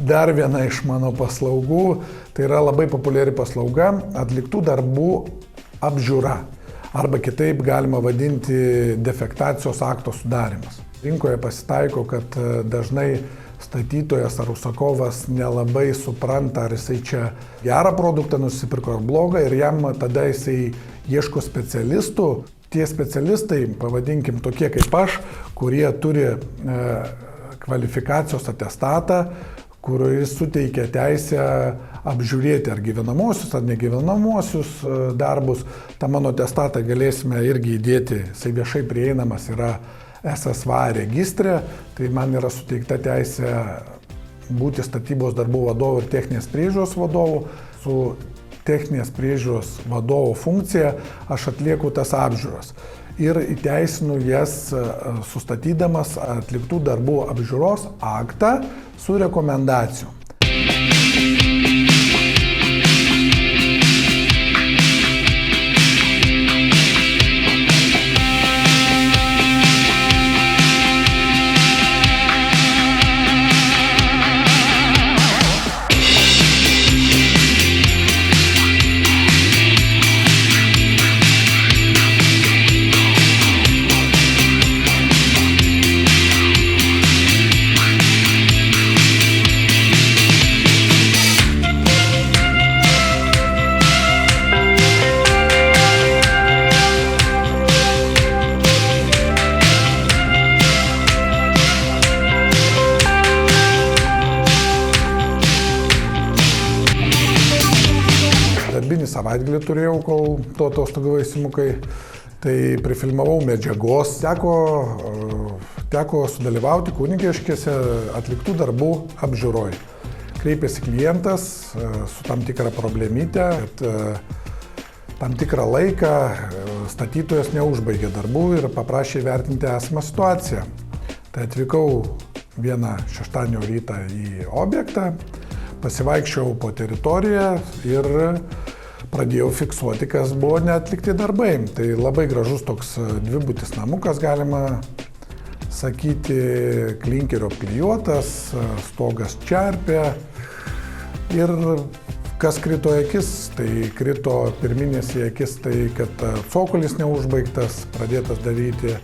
dar viena iš mano paslaugų, tai yra labai populiari paslauga atliktų darbų apžiūra. Arba kitaip galima vadinti defektacijos akto sudarimas. Rinkoje pasitaiko, kad dažnai statytojas ar užsakovas nelabai supranta, ar jisai čia gerą produktą nusipirko ar blogą ir jam tada jisai ieško specialistų. Tie specialistai, pavadinkim tokie kaip aš, kurie turi kvalifikacijos atestatą, kuris suteikia teisę apžiūrėti ar gyvenamosius, ar negyvenamosius darbus. Ta mano atestatą galėsime irgi įdėti, jisai viešai prieinamas yra SSVA registre, tai man yra suteikta teisė būti statybos darbų vadovu ir techninės priežiūros vadovu. Su techninės priežiūros vadovo funkcija aš atlieku tas apžiūras ir įteisinu jas sustatydamas atliktų darbų apžiūros aktą su rekomendacijom. Darbinį savaitgalį turėjau, kol to atostogavai simukai, tai prifilmavau medžiagos. Teko sudalyvauti Kunigiškėse atliktų darbų apžiūroj. Kreipėsi klientas su tam tikra problemyte, kad tam tikrą laiką statytojas neužbaigė darbų ir paprašė įvertinti esamą situaciją. Tai atvykau vieną šeštadienio rytą į objektą, pasivaikščiau po teritoriją ir pradėjau fiksuoti, kas buvo neatlikti darbai. Tai labai gražus toks dvibutis namukas, galima sakyti, klinkerio apklijuotas, stogas čerpė. Ir kas krito į akis, tai krito pirminės į akis, tai kad cokolis neužbaigtas, pradėtas daryti,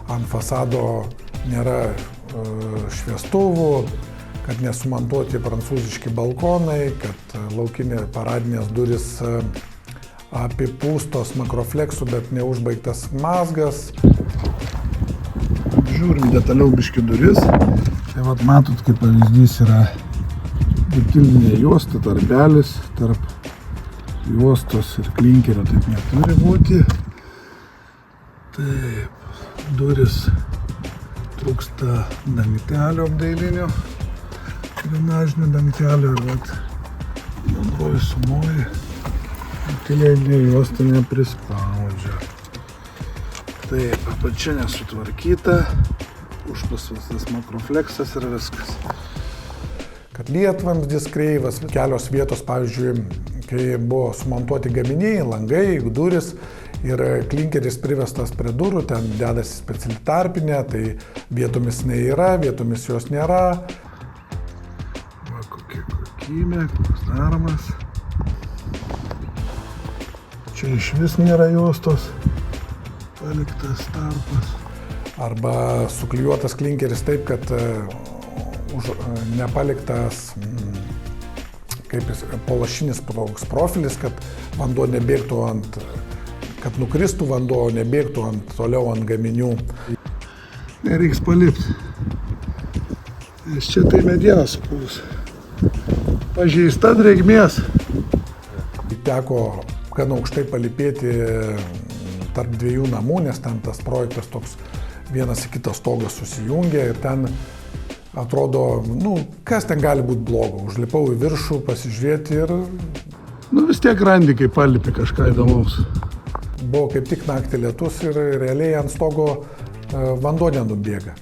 ant fasado nėra šviestuvų, kad nesumontuoti prancūziški balkonai, kad laukinė paradinės duris apipūstos makrofleksų, bet neužbaigtas mazgas. Žiūrim detaliau biškį duris. Tai vat matot, kaip pavyzdys yra butilinė juosta, tarpelis tarp juostos ir klinkerio, taip neturi būti. Taip, duris trūksta dangtelio apdailinio. Drenažinio dangtelio ir vat bendroji sumoji butilinė juosta neprispaudžia. Taip, apačia nesutvarkyta, užpasas makrofleksas ir viskas. Kad lietvamzdis kreivas, kelios vietos, pavyzdžiui, kai buvo sumontuoti gaminiai, langai, duris ir klinkeris privestas prie durų, ten dedasi speciali tarpinė, tai vietomis nėra, vietomis jos nėra. Koks darbas. Čia iš vis nėra juostos, paliktas tarpas. Arba suklijuotas klinkeris taip, kad nepaliktas kaip polašinis profilis, kad vanduo nebėgtų kad nukristų vanduo, nebėgtų toliau ant gaminių. Nereiks palipti. Nes čia tai medienos supūs. Pažeista drėgmės. Teko gan aukštai palipėti tarp dviejų namų, nes ten tas projektas toks vienas į kitą stogą susijungia ir ten atrodo, kas ten gali būti blogo. Užlipau į viršų pasižiūrėti ir vis tiek randi, kai palipi kažką įdomaus. Buvo kaip tik naktį lietus ir realiai ant stogo vanduo nenubėga.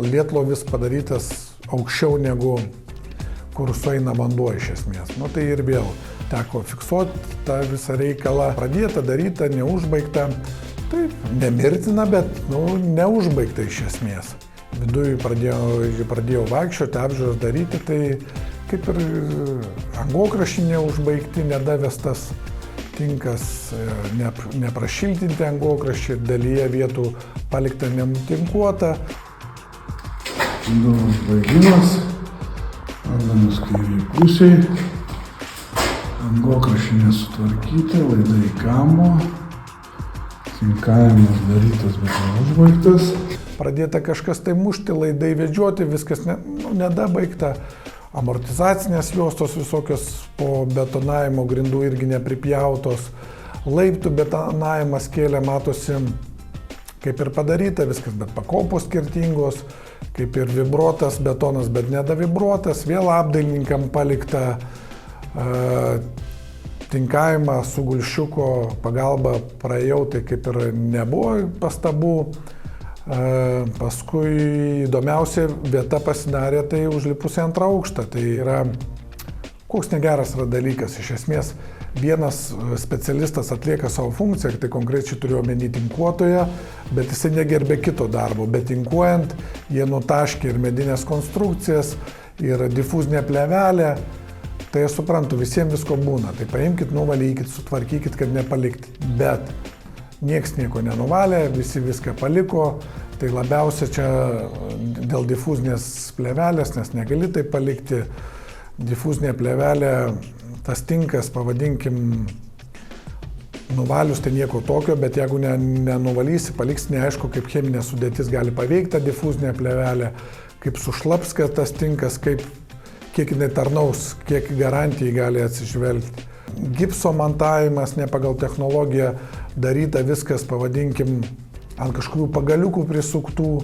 Lietlovis padarytas aukščiau negu kur sueina vanduo iš esmės. Tai ir vėl teko fiksuoti tą visą reikalą. Pradėta, daryta, neužbaigta. Taip, nemirtina, bet neužbaigta iš esmės. Viduje pradėjau vaikščioti, apžiūras daryti, tai kaip ir angokraščiai neužbaigti, nedavestas tinkas, neprašiltinti angokraščiai, dalyje vietų palikta nenutinkuota. Įdomus baigimas, randamas kairiai pusiai, angokraščiai nesutvarkyti, laidai kamo, cinkavimas darytas, bet neužbaigtas. Pradėta kažkas tai mušti, laidai vedžioti, viskas nedabaigta. Amortizacinės juostos visokios po betonavimo grindų irgi nepripjautos. Laiptų betonavimas kėlė, matosi, kaip ir padaryta viskas, bet pakopos skirtingos, kaip ir vibruotas betonas, bet nedavibruotas. Vėl apdailininkam palikta tinkavimą su gulščiuko pagalba praėjau, tai kaip ir nebuvo pastabų. Paskui įdomiausia vieta pasidarė tai užlipus į antrą aukštą. Tai yra, koks negeras yra dalykas. Iš esmės, vienas specialistas atlieka savo funkciją, tai konkrečiai turiu omeny tinkuotoją, bet jisai negerbė kito darbo. Bet tinkuojant, jie nutaškė ir medinės konstrukcijas, ir difuzinę plėvelę. Tai aš suprantu, visiems visko būna. Tai paimkit, nuvalykit, sutvarkykit, kad nepalikti. Bet nieks nieko nenuvalė, visi viską paliko. Tai labiausia čia dėl difuzinės plėvelės, nes negali tai palikti. Difuzinė plėvelė, tas tinkas, pavadinkim, nuvalius tai nieko tokio, bet jeigu nenuvalysi, paliksi neaišku, kaip cheminė sudėtis gali paveikti tą difuzinę plėvelę, kaip sušlaps tas tinkas, kiek jinai tarnaus, kiek garantijai gali atsižvelgti. Gipso montavimas ne pagal technologiją daryta viskas, pavadinkim, ant kažkokių pagaliukų prisuktų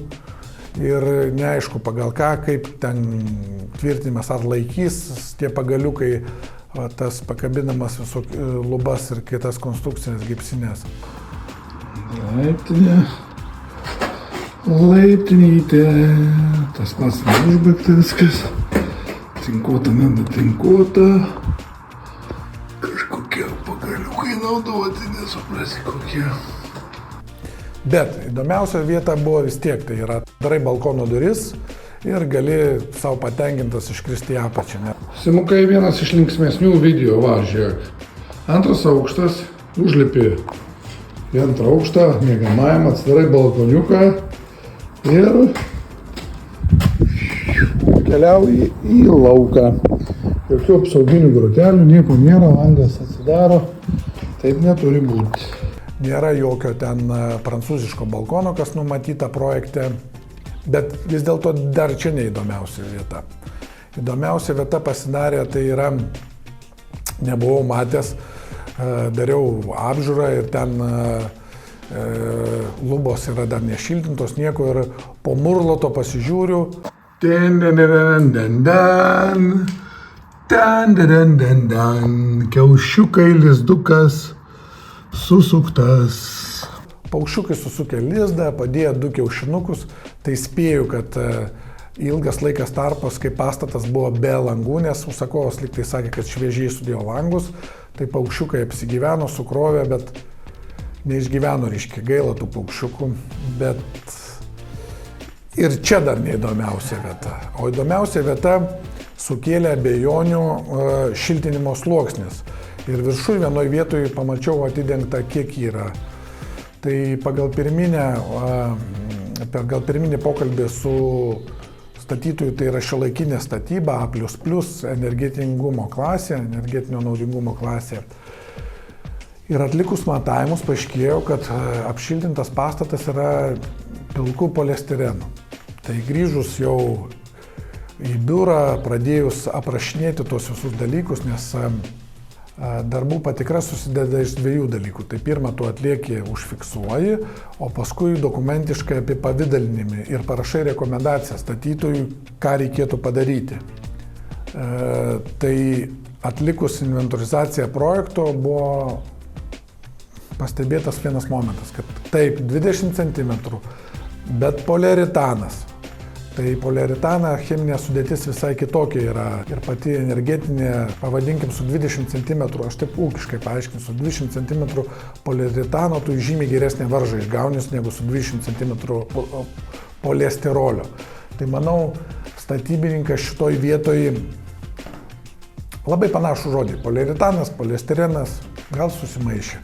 ir neaišku pagal ką, kaip ten tvirtinimas ar laikys tie pagaliukai, tas pakabinamas lubas ir kitas konstrukcinės gipsinės. Laiptinytė, tas pats neužbaigta viskas, tinkuota, nedatinkuota. Pagaliukai naudoti, nesuprasi kokie. Bet įdomiausia vieta buvo vis tiek, tai yra darai balkono duris ir gali savo patenkintas iškristi į apačią. Simukai, vienas iš linksmesnių video, va, žiūrėk. Antras aukštas, užlipi į antrą aukštą, miegamajam, atsidarai balkoniuką ir keliauji į lauką. Jokių apsauginių grotelių, nieko nėra, langas atsidaro, taip neturi būti. Nėra jokio ten prancūziško balkono, kas numatyta projekte, bet vis dėlto dar čia neįdomiausia vieta. Įdomiausia vieta pasidarė, tai yra, nebuvau matęs, dariau apžiūrą ir ten lubos yra dar nešiltintos, nieko ir po murloto pasižiūriu. Kiaušiukai, lizdukas susuktas. Paukščiukai susukė lizdą, padėjo 2 kiaušinukus, tai spėju, kad ilgas laikas tarpas, kai pastatas buvo be langų, nes užsakovas lyg tai sakė, kad šviežiai sudėjo langus, tai paukščiukai apsigyveno, sukrovė, bet neišgyveno, reiškia, gaila tų paukščiukų, bet ir čia dar neįdomiausia vieta. O įdomiausia vieta sukėlė abejonių šiltinimo sluoksnis. Ir viršui vienoje vietoje pamačiau atidengtą, kiek yra. Tai pagal pirminį pokalbį su statytoju, tai yra šiuolaikinė statyba, A++, energetingumo klasė, energetinio naudingumo klasė. Ir atlikus matavimus paaiškėjo, kad apšiltintas pastatas yra pilku poliestirenu. Tai grįžus jau į biurą, pradėjus aprašinėti tos visus dalykus, nes darbų patikra susideda iš 2 dalykų. Tai pirmą, tu atlieki, užfiksuoji, o paskui dokumentiškai apipavidalinimi ir parašai rekomendaciją statytojui, ką reikėtų padaryti. Tai atlikus inventorizaciją projekto buvo pastebėtas vienas momentas, kad taip, 20 cm, bet poliuretanas. Tai poliuretano cheminė sudėtis visai kitokia yra ir pati energetinė, pavadinkim, su 20 cm, aš taip ūkiškai paaiškinsiu, 20 cm poliuretano tu žymiai geresnę varžą išgaunis negu su 20 cm poliestirolio. Tai manau, statybininkas šitoj vietoj Labai panašų žodį. Poliuretanas, polistirenas, gal susimaišė.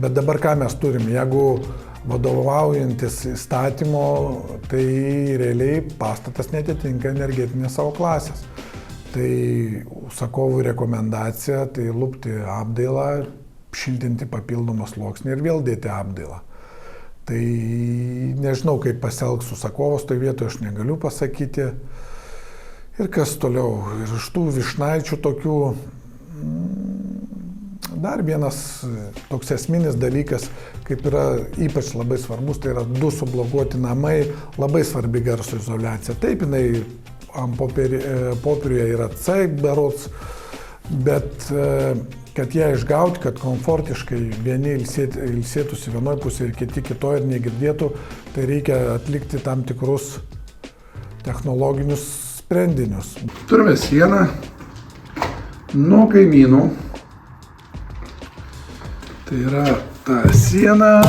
Bet dabar ką mes turim? Jeigu vadovaujantis įstatymo, tai realiai pastatas netitinka energetinės savo klasės. Tai užsakovų rekomendacija, tai lupti apdailą, šiltinti papildomą sluoksnį ir vėl dėti apdailą. Tai nežinau, kaip pasielgs užsakovas, toje vietoje aš negaliu pasakyti. Ir kas toliau? Ir iš tų višnaičių tokių, dar vienas toks esminis dalykas, kaip yra ypač labai svarbus, tai yra 2 sublokuoti namai, labai svarbi garso izoliacija. Taip, jinai ant popieriuje yra C berods, bet kad ją išgauti, kad komfortiškai vieni ilsėtųsi vienoje pusėje ir kiti kitoje ir negirdėtų, tai reikia atlikti tam tikrus technologinius sprendinius. Turime sieną nuo kaimynų. Tai yra ta siena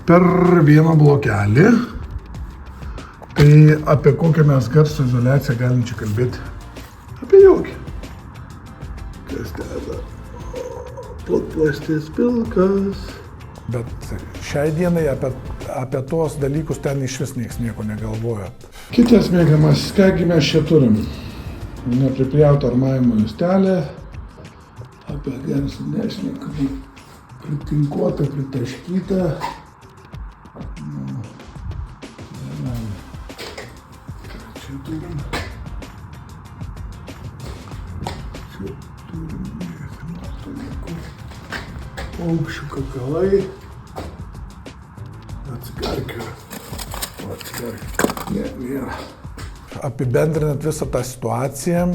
per vieną blokelį. Tai apie kokią mes garso izoliaciją galim čia kalbėti? Apie jokią. Kas deda? Platplastis pilkas. Bet šiai dienai apie tuos dalykus ten iš vis niekas nieko negalvoja. Kitas mėgiamas, kągi mes čia turim? Nepripjauta armavimo juostelė. Apie garsą nešneką. Pritinkuota, pritaškyta. Čia turim. Paukščių kakalai. Atsikarkiu. Ne. Apibendrinant visą tą situaciją,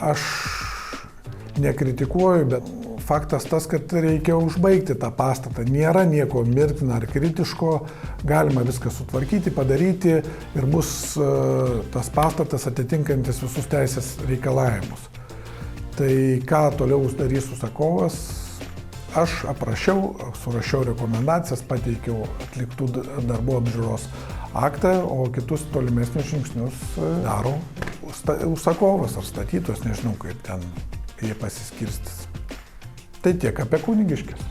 aš nekritikuoju, bet faktas tas, kad reikia užbaigti tą pastatą. Nėra nieko mirtina ar kritiško, galima viską sutvarkyti, padaryti ir bus tas pastatas atitinkantis visus teisės reikalavimus. Tai ką toliau darys užsakovas, aš aprašiau, surašiau rekomendacijas, pateikiau atliktų darbų apžiūros aktą, o kitus tolimesnius žingsnius daro užsakovas ar statytojas, nežinau kaip ten jie pasiskirstys. Tai tiek apie Kunigiškes.